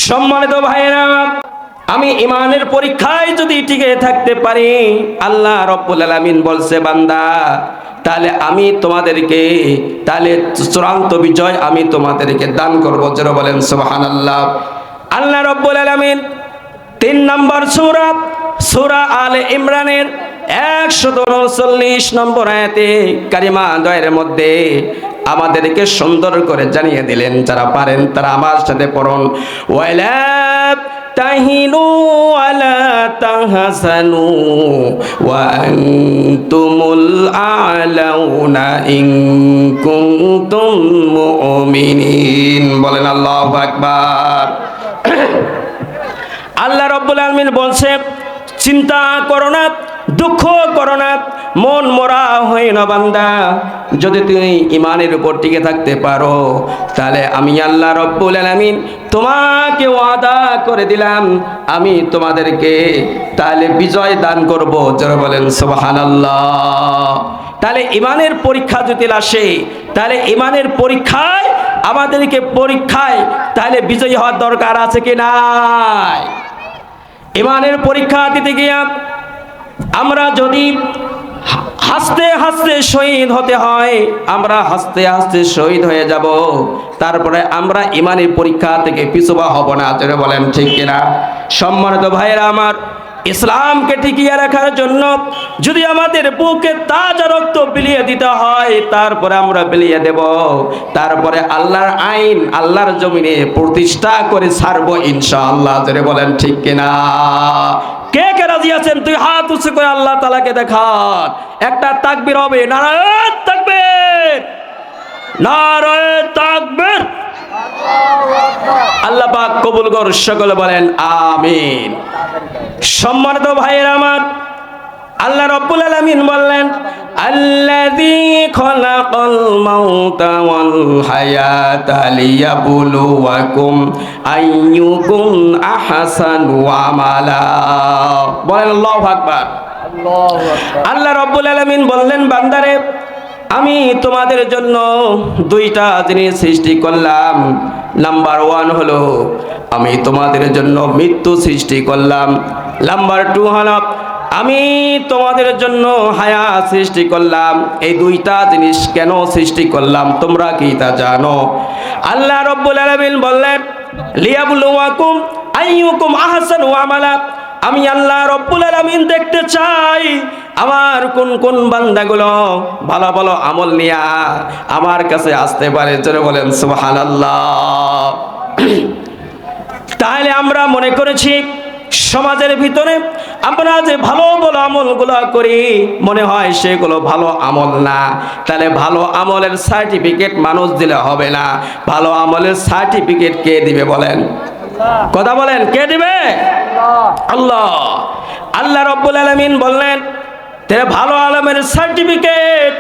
সম্মানিত ভাইয়েরা, আমি ইমানের পরীক্ষায় যদি টিকে থাকতে পারি, আল্লাহ রাব্বুল আলামিন বলছে বান্দা তাহলে আমি তোমাদেরকে চূড়ান্ত বিজয় আমি তোমাদেরকে দান করব। যারা বলেন সুবহানাল্লাহ। আল্লাহ রাব্বুল আলামিন 3 নম্বর সূরা আলে ইমরানের 139 নম্বর আয়াতে কারিমা দয়ের মধ্যে আমাদেরকে সুন্দর করে জানিয়ে দিলেন। যারা পারেন তারা আমার সাথে পড়ুন, ওয়ালা তাহিনু ওয়ালা তাহসানু ওয়া আনতুমুল আ'লাউনা ইন কুনতুম মুমিনিন। বলেন আল্লাহু আকবার। আল্লাহ রাব্বুল আলামিন বলছে, চিন্তা করো না, দুঃখ করো না, মন মরা হয় না বান্দা। যদি তুমি ইমানের উপর টিকে থাকতে পারো তাহলে আমি আল্লাহ রাব্বুল আলামিন তোমাকে ওয়াদা করে দিলাম, আমি তোমাদেরকে তাহলে বিজয় দান করব। যারা বলেন সুবহানাল্লাহ। তাহলে ইমানের পরীক্ষা যদি আসে, তাহলে ইমানের পরীক্ষায় আমাদেরকে তাহলে বিজয়ী হওয়ার দরকার আছে কি নাই? ইমানের পরীক্ষা দিতে গিয়া আমরা যদি হাসতে হাসতে শহীদ হতে হয়, আমরা হাসতে হাসতে শহীদ হয়ে যাব, তারপরে আমরা ইমানের পরীক্ষা থেকে পিছুপা হব না। যারা বলেন ঠিক কিনা? সম্মানিত ভাইয়েরা আমার, ইসলামকে টিকিয়ে রাখার জন্য যদি আমাদের বুকে তাজা রক্ত বিলিয়ে দিতে হয়, তারপরে আমরা বিলিয়ে দেব, তারপরে আল্লাহর আইন আল্লাহর জমিনে প্রতিষ্ঠা করে ছাড়বো ইনশাআল্লাহ। যারা বলেন ঠিক কিনা? কে কে রাজি আছেন? তুই হাত উঁচু করে আল্লাহ তাআলাকে দেখান। একটা তাকবীর হবে, নারায়ে তাকবীর, নারায়ে তাকবীর। আল্লাহ পাক কবুল করুন, সকলে বলেন আমিন। সম্মানিত ভাইয়েরা আমার, আল্লাহ রাব্বুল আলামিন বললেন, আল্লাযী খালাকাল মাউতা ওয়াল হায়াতা লিয়াবলুয়াকুম আইয়ুকুম আহসানু আমালা। বলেন আল্লাহু আকবার। আল্লাহ রাব্বুল আলামিন বললেন, বান্দারে আমি তোমাদের জন্য 2টা জিনিস সৃষ্টি করলাম। নাম্বার 1 হলো আমি তোমাদের জন্য মৃত্যু সৃষ্টি করলাম। নাম্বার 2 হলো আমি তোমাদের জন্য হায়াত সৃষ্টি করলাম। এই 2টা জিনিস কেন সৃষ্টি করলাম তোমরা কি তা জানো? আল্লাহ রাব্বুল আলামিন বললেন, লিয়াবলুয়াকুম আইয়ুকুম আহসানু আমালা। আমি আল্লাহ রাব্বুল আলামিন দেখতে চাই আমার কোন কোন বান্দাগুলো ভালো ভালো আমল নিয়ে আমার কাছে আসতে পারে। যারা বলেন সুবহানাল্লাহ। তাহলে আমরা মনে করেছি সমাজের ভিতরে আমরা যে ভালো ভালো আমলগুলো করি মনে হয় সেগুলো ভালো আমল না। তাহলে ভালো আমলের সার্টিফিকেট মানুষ দিলে হবে না। ভালো আমলের সার্টিফিকেট কে দিবে বলেন? কথা বলেন, কে দিবে? আল্লাহ। আল্লাহ রাব্বুল আলামিন বললেন, তাহলে ভালো আলমের সার্টিফিকেট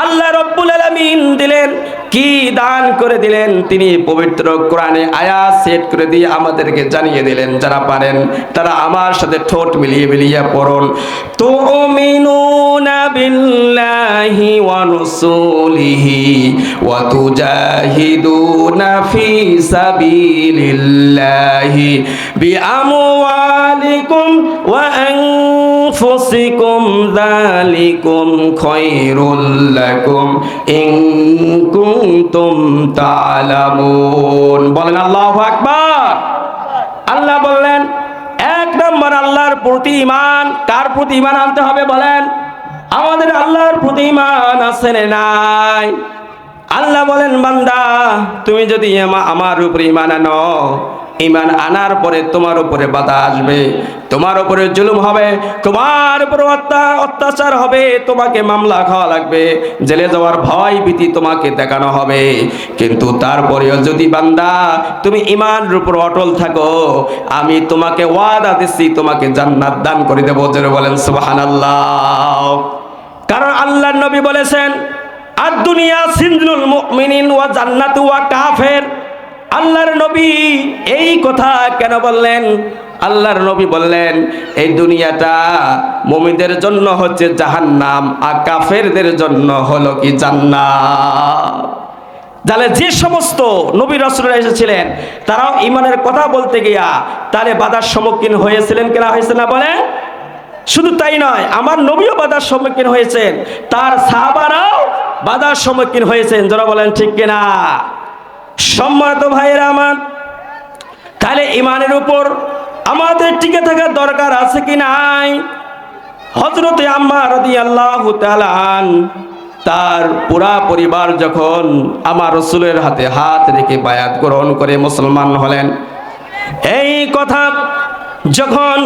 আল্লাহ রাব্বুল আলামিন দিলেন। কি দান করে দিলেন? তিনি পবিত্র কোরআনে আয়াত সেট করে দিয়ে আমাদেরকে জানিয়ে দিলেন। যারা পারেন তারা আমার সাথে ঠোঁট মিলিয়ে মিলিয়ে পড়ুন, তুমিনুনা বিল্লাহি ওয়া রাসূলিহি ওয়া তুজাহিদুনা ফি সাবিলিল্লাহি বিআমওয়ালিকুম ওয়া আনফুসিকুম যালিকুম খায়রুল লাকুম ইন কুনতুম তা'লামুন। বলেন আল্লাহু আকবার। আল্লাহ বললেন, 1 নম্বর আল্লাহর প্রতি ঈমান। কার প্রতি ঈমান আনতে হবে বলেন? আমাদের আল্লাহর প্রতি ঈমান আছে না নাই? আল্লাহ বলেন, বান্দা তুমি যদি আমার উপরে ঈমান আনো, ঈমান আনার পরে তোমার উপরে বাধা আসবে, তোমার উপরে জুলুম হবে, তোমার উপরে অত্যাচার হবে, তোমাকে মামলা খাওয়া লাগবে, জেলে যাওয়ার ভয় ভীতি তোমাকে দেখানো হবে। কিন্তু তারপরেও যদি বান্দা তুমি ঈমানের উপর অটল থাকো, আমি তোমাকে ওয়াদা দিচ্ছি তোমাকে জান্নাত দান করে দেব। যারা বলেন সুবহানাল্লাহ। কারণ আল্লাহর নবী বলেছেন, আদ-দুনিয়া সিজনুল মুমিনিন ওয়া জান্নাতু ওয়া কাফের। আল্লাহর নবী এই কথা কেন বললেন? আল্লাহর নবী বললেন, এই দুনিয়াটা মুমিনদের জন্য হচ্ছে জাহান্নাম, আর কাফেরদের জন্য হলো কি জান্নাত। তাহলে যে সমস্ত নবী রাসূলরা এসেছিলেন তারাও ঈমানের কথা বলতে গিয়া তাহলে বাধার সম্মুখীন হয়েছিলেন কিনা হয়েছে না বলে? শুধু তাই নয়, আমার নবীও বাধার সম্মুখীন হয়েছেন, তার সাহাবারাও বাধার সম্মুখীন হয়েছেন। যারা বলেন ঠিক কিনা? সম্মানিত ভাইয়েরা আমার, তাহলে ঈমানের উপর আমাদের টিকে থাকার দরকার আছে কি নাই? হযরতে আম্মার রাদিয়াল্লাহু তাআলা তার পুরা পরিবার যখন আমার রাসূলের হাতে হাত রেখে বায়াত গ্রহণ করে মুসলমান হলেন, এই কথা যখন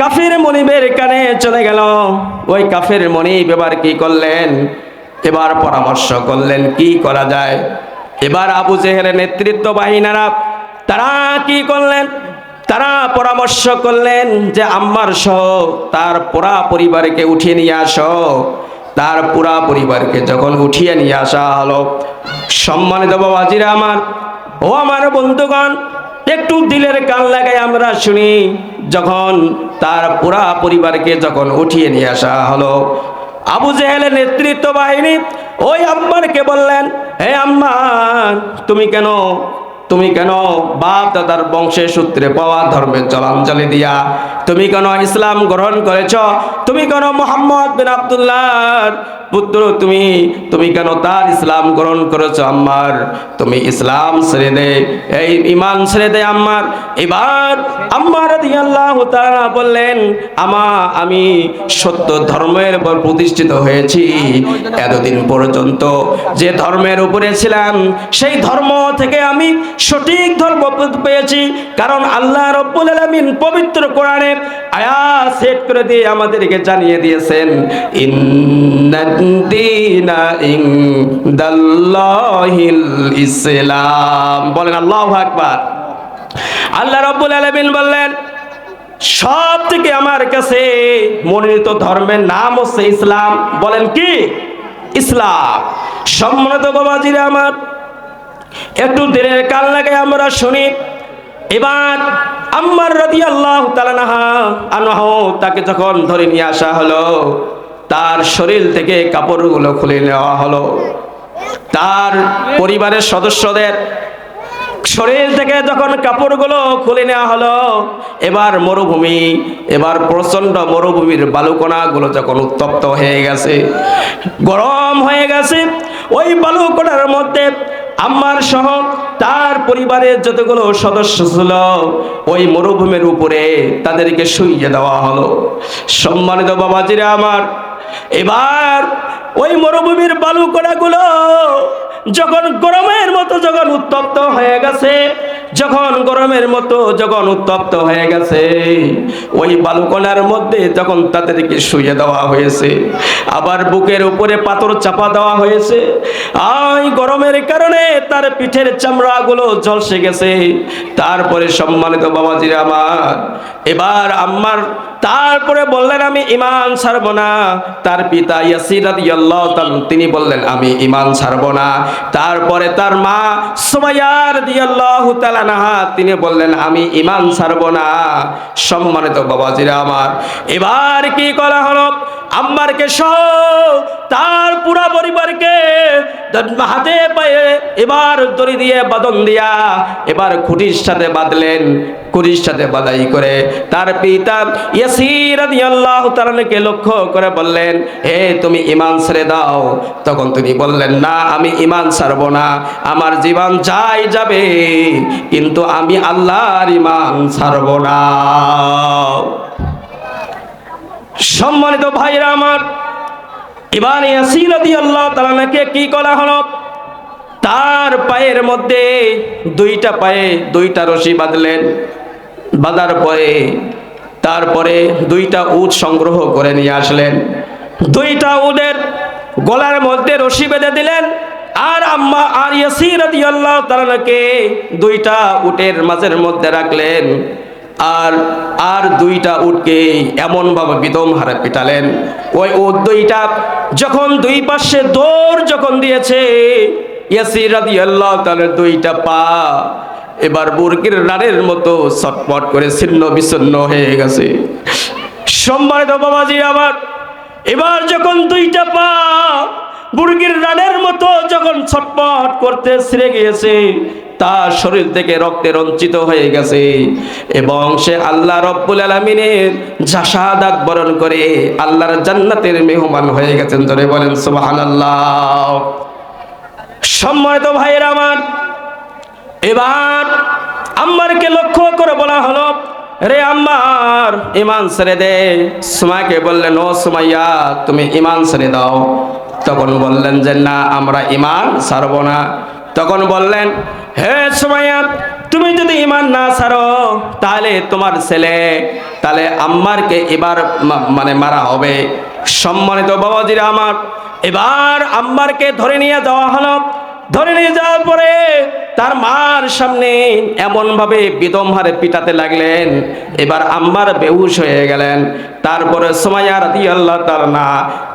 কাফির মনিবের কানে চলে গেল, ওই কাফির মনিব এবার কি করলেন? এবার পরামর্শ করলেন কি করা যায়। এবার আবু জেহেলের নেতৃত্ব বাহিনীরা তারা কি করলেন? তারা পরামর্শ করলেন যে আম্মার সহ তার পুরা পরিবারকে উঠিয়ে নিয়ে আসো। তার পুরা পরিবারকে যখন উঠিয়ে নিয়ে আসা হলো, সম্মানিত বাবাজিরা আমার, ও আমার বন্ধুগণ, একটু দিলের কান লাগাই আমরা শুনি। যখন তার পুরা পরিবারকে যখন উঠিয়ে নিয়ে আসা হলো, আবু জেহেলের নেতৃত্ব বাহিনী ওই আম্মারকে বললেন, হে আম্মা, তুমি কেন বাপ দাদার বংশের সূত্রে পাওয়া ধর্মের জলাঞ্জলি দিয়া তুমি কেন ইসলাম গ্রহণ করেছ? তুমি কেন মুহাম্মদ বিন আব্দুল্লাহর পুত্র, তুমি কেন তার ইসলাম গ্রহণ করেছো? আম্মার, তুমি ইসলাম ছেড়ে দে, এই ঈমান ছেড়ে দে আম্মার। এবার আম্মা রাদিয়াল্লাহু তাআলা বললেন, আমি সত্য ধর্মের উপর প্রতিষ্ঠিত হয়েছি। এতদিন পর্যন্ত যে ধর্মের উপরে ছিলাম সেই ধর্ম থেকে আমি সঠিক ধর্ম পেয়েছি, কারণ আল্লাহ রাব্বুল আলামিন পবিত্র কোরআনে আয়াত সেট করে দিয়ে আমাদেরকে জানিয়ে দিয়েছেন, ইন্নাদ-দীনা ইনদাল্লাহিল ইসলাম। বলেন আল্লাহু আকবার। আল্লাহ রাব্বুল আলামিন বললেন, সব থেকে আমার কাছে মনোনীত ধর্মের নাম হচ্ছে ইসলাম। বলেন কি? ইসলাম। সম্মানিত বাবাজিরা আমার, একটু দিনের কান লাগে আমরা শুনি। এবার আম্মার রাদিয়াল্লাহু তাআলা আনহা তাকে যখন ধরে নিয়ে আসা হলো, তার শরীর থেকে কাপড়গুলো খুলে নেওয়া হলো। তার পরিবারের সদস্যদের শরীর থেকে যখন কাপড়গুলো খুলে নেওয়া হলো, এবার প্রচন্ড মরুভূমির বালুকণাগুলো যখন উত্তপ্ত হয়ে গেছে, গরম হয়ে গেছে, ওই বালুকণার মধ্যে আম্মার সহ তার পরিবারের যতগুলো সদস্য ছিল ওই মরুভূমির উপরে তাদেরকে শুইয়ে দেওয়া হলো। সম্মানিত বাবাজিরা আমার, এবার ওই মরুভূমির বালুকণাগুলো যখন গরমের মতো যখন উত্তপ্ত হয়ে গেছে, ওই বালুকণার মধ্যে যখন তাদেরকে শুইয়ে দেওয়া হয়েছে, আবার বুকের উপরে পাথর চাপা দেওয়া হয়েছে। এই গরমের কারণে তার পিঠের চামড়াগুলো ঝলসে গেছে। তারপরে সম্মানিত বাবাজিরা আমার, এবার আম্মার তারপরে বললেন, আমি ঈমান ছাড়ব না। তার পিতা ইয়াসির রাদিয়াল্লাহু তাআলা তিনি বললেন, আমি ঈমান ছাড়ব না। তারপরে তার মা সুমাইয়া রাদিয়াল্লাহু তাআলা তিনি বললেন, আমি ঈমান ছাড়ব না। সম্মানিত বাবাজিরা আমার, এবার কি করা হলো? আম্মারকে সহ তার পুরা পরিবারকে হাতে পায়ে এবার দড়ি দিয়ে বাঁধন দিয়া এবার খুঁটির সাথে বাঁধলেন। খুঁটির সাথে বাঁধাই করে তার পিতা ইয়াসির রাদিয়াল্লাহু তাআলাকে লক্ষ্য করে বললেন, হে তুমি ঈমান ছেড়ে দাও। তখন তিনি বললেন, না, আমি ঈমান ছাড়ব না, আমার জীবন যাই যাবে, কিন্তু আমি আল্লাহর ঈমান ছাড়ব না। সম্মানিত ভাইরা আমার, এবার ইয়াসির রাদিয়াল্লাহু তাআলাকে কি করা হলো? তার পায়ের মধ্যে দুইটা রশি বাঁধলেন। বাঁধার পরে তারপরে 2টা উট সংগ্রহ করে নিয়ে আসলেন। 2টা উটের গলার মধ্যে রশি বেঁধে দিলেন। আর আম্মা আর ইয়াসির রাদিয়াল্লাহু তাআলাকে 2টা উটের মাঝের মধ্যে রাখলেন। আর 2টা উটকে এমন ভাবে বিদম হারে পিটালেন, ওই উট 2টা যখন 2 পাশে দৌড় যখন দিয়েছে, ইয়াসির রাদিয়াল্লাহু তাআলার 2টা পা এবার মুরগির রানের মতো ছটফট করে ছিন্ন বিচ্ছিন্ন হয়ে গেছে। সম্মানিত বাবাজি আমার, এবার যখন 2টা পা মুরগির রানের মতো যখন ছটপট করতে ছিঁড়ে গিয়েছে, তার শরীর থেকে রক্তে রঞ্জিত হয়ে গেছে এবং সে আল্লাহ রব্বুল আলামিনের শাহাদাত বরণ করে আল্লাহর জান্নাতের মেহমান হয়ে গেছেন। ধরে বলেন সুবহানাল্লাহ। সম্মানিত ভাইয়েরা আমার, এবার আম্মারকে লক্ষ্য করে বলা হলো, রে আম্মার, ঈমান ছেড়ে দে। সুমাইয়াকে বললেন, ও সুমাইয়া, তুমি ঈমান ছেড়ে দাও। তখন বললেন যে না, আমরা ঈমান ছাড়ব না। তখন বললেন, হে সুমাইয়া, তুমি যদি ঈমান না ছাড়ো তাহলে তোমার ছেলে, তাহলে আম্মারকে এবার মানে মারা হবে। সম্মানিত বাবাজিরা আমার, এবার আম্মারকে ধরে নিয়ে যাওয়া হলো। ধরে নিয়ে যাওয়ার পরে তার মার সামনে এমনভাবে বেদম হারে পিটাতে লাগলেন, এবার আম্মার বেহুশ হয়ে গেলেন। তারপরে সুমাইয়া রাদিয়াল্লাহু তাআলা না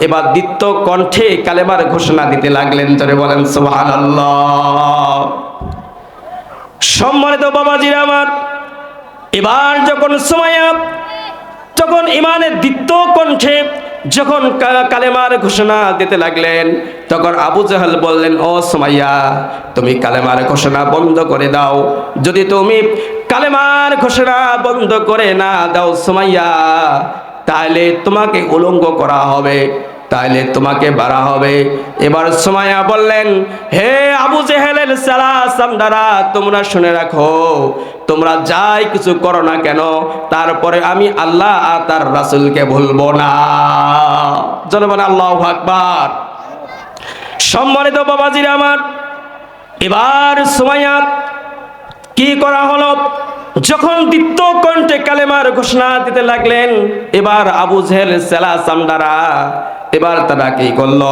এবার দীপ্ত কণ্ঠে কালেমার ঘোষণা দিতে লাগলেন। জোরে বলেন সুবহানাল্লাহ। সম্মানিত বাবাজিরা আমার, এবার যখন সুমাইয়া যখন ইমানের দীপ্ত কণ্ঠে যখন কালেমার ঘোষণা দিতে লাগলেন, তখন আবু জাহেল বললেন, ও সুমাইয়া, তুমি কালেমার ঘোষণা বন্ধ করে দাও। যদি তুমি কালেমার ঘোষণা বন্ধ করে না দাও সুমাইয়া, তাহলে তোমাকে উলঙ্গ করা হবে, তাহলে তোমাকে বাড়া হবে। এবার সুমাইয়া বললেন, হে আবু জেহেলের সালা সামদারা, তোমরা শুনে রাখো, তোমরা যাই কিছু করো না কেন, তারপরে আমি আল্লাহ আর তার রাসূলকে ভুলবো না। জনগণ আল্লাহু আকবার। সম্মানিত বাবাজিরা আমার, এবার সুমাইয়া কি করা হলো, যখন দীপ্ত কণ্ঠে কালেমার ঘোষণা দিতে লাগলেন, এবার আবু জেহেল সেলা সামদারা এবার তারা কি করলো,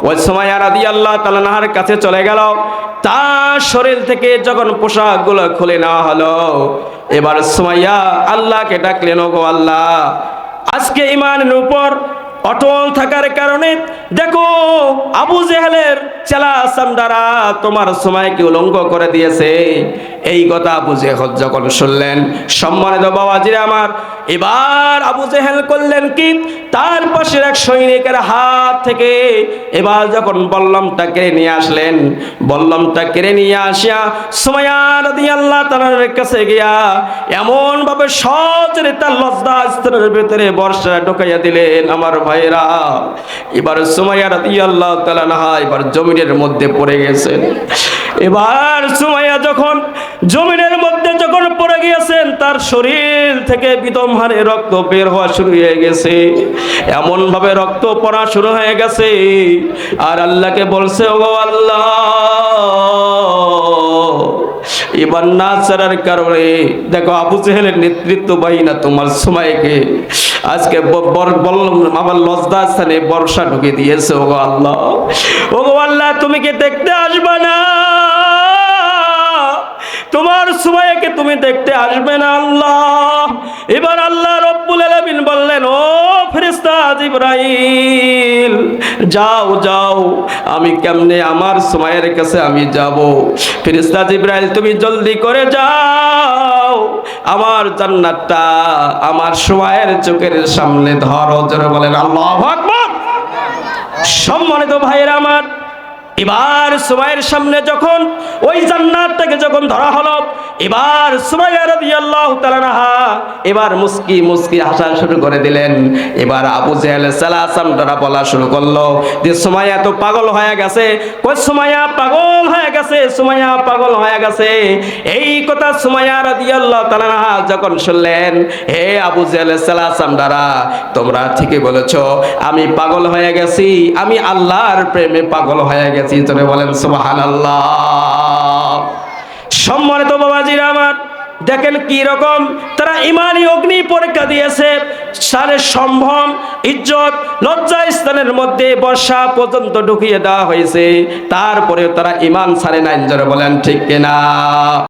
ওই সুমাইয়া রাদিয়াল্লাহু তাআলা আনহার কাছে চলে গেল। তার শরীর থেকে যখন পোশাকগুলো খুলে নেওয়া হলো, এবার সুমাইয়া আল্লাহকে ডাকলেন, ওগো আল্লাহ, আজকে ঈমানের উপর অটল থাকার কারণে দেখো আবু জেহেলের চেলা সামদারা তোমার সুমাইয়াকে উলঙ্গ করে দিয়েছে। এই কথা আবু জেহেল যখন শুনলেন, সম্মানিত বাবাজিরা আমার, এবার আবু জেহেল করলেন কি, তার পাশের এক সৈনিকের হাত থেকে এবার যখন বল্লমটা কেড়ে নিয়ে আসলেন, বল্লমটা কেড়ে নিয়ে আসিয়া সুমাইয়া রাদিয়াল্লাহু তাআলার কাছে গিয়া এমন ভাবে সজরে তার লজ্জা স্তরের ভিতরে বর্ষা ঢুকাইয়া দিলেন। আমার ভাইরা, এবার সুমাইয়া রাদিয়াল্লাহু তাআলা আনহা এবার জমিনের মধ্যে পড়ে গেছেন। এবার সুমাইয়া যখন জমিনের মধ্যে যখন পড়ে গিয়েছেন, তার শরীর থেকে বিদম হারে রক্ত বের হওয়া শুরু হয়ে গেছে, এমন ভাবে রক্ত পড়া শুরু হয়ে গেছে। আর আল্লাহকে বলছে, ওগো আল্লাহ, এবার না ছাড়ার কারণে দেখো আবু জেহেলের নেতৃত্ব বাহিনী তোমার সুমাইয়াকে আজকে আমার লজ্জা স্থানে বর্ষা ঢুকে দিয়েছে। ওগো আল্লাহ, ওগো আল্লাহ, তুমি কি দেখতে আসবে না? তোমার সুমাইয়াকে তুমি দেখতে আসবে না আল্লাহ? এবার আল্লাহ রব্বুল আলামিন বললেন, ও ফেরেশতা জিবরাইল, যাও যাও, আমি কেমনে আমার সুমাইয়ার কাছে আমি যাব। ফেরেশতা জিবরাইল, তুমি জলদি করে যাও, আমার জান্নাতটা আমার সুমাইয়ার চোখের সামনে ধরো। জোরে বলেন আল্লাহু আকবার। সম্মানিত ভাইয়েরা আমার, এবার সুমাইয়ার সামনে যখন ওই জান্নাতটাকে যখন ধরা হলো, এবার সুমাইয়া রাদিয়াল্লাহু তাআলা আনহা এবার মুস্কি মুস্কি হাসা শুরু করে দিলেন। এবার আবু জেহেল সালাসাম ধরা বলা শুরু করলো যে সুমাইয়া তো পাগল হয়ে গেছে, কই সুমাইয়া পাগল হয়ে গেছে, সুমাইয়া পাগল হয়ে গেছে। এই কথা সুমাইয়া রাদিয়াল্লাহু তাআলা আনহা যখন শুনলেন, হে আবু জেহেল সালাসাম দ্বারা, তোমরা ঠিকই বলেছো, আমি পাগল হয়ে গেছি, আমি আল্লাহর প্রেমে পাগল হয়ে গেছি। তোরে বলেন সুবহানাল্লাহ। সম্মানিত বাবাজিরা আমার, দেখেন কি রকম তারা ইমানি অগ্নি পরীক্ষা দিয়েছে। সারে সম্ভ্রম, ইজ্জত, লজ্জা স্থানের মধ্যে বর্ষা পর্যন্ত ঢুকিয়ে দেওয়া হয়েছে, তারপরে তারা ইমান ছাড়ে নাই। জোরে বলেন ঠিক কিনা?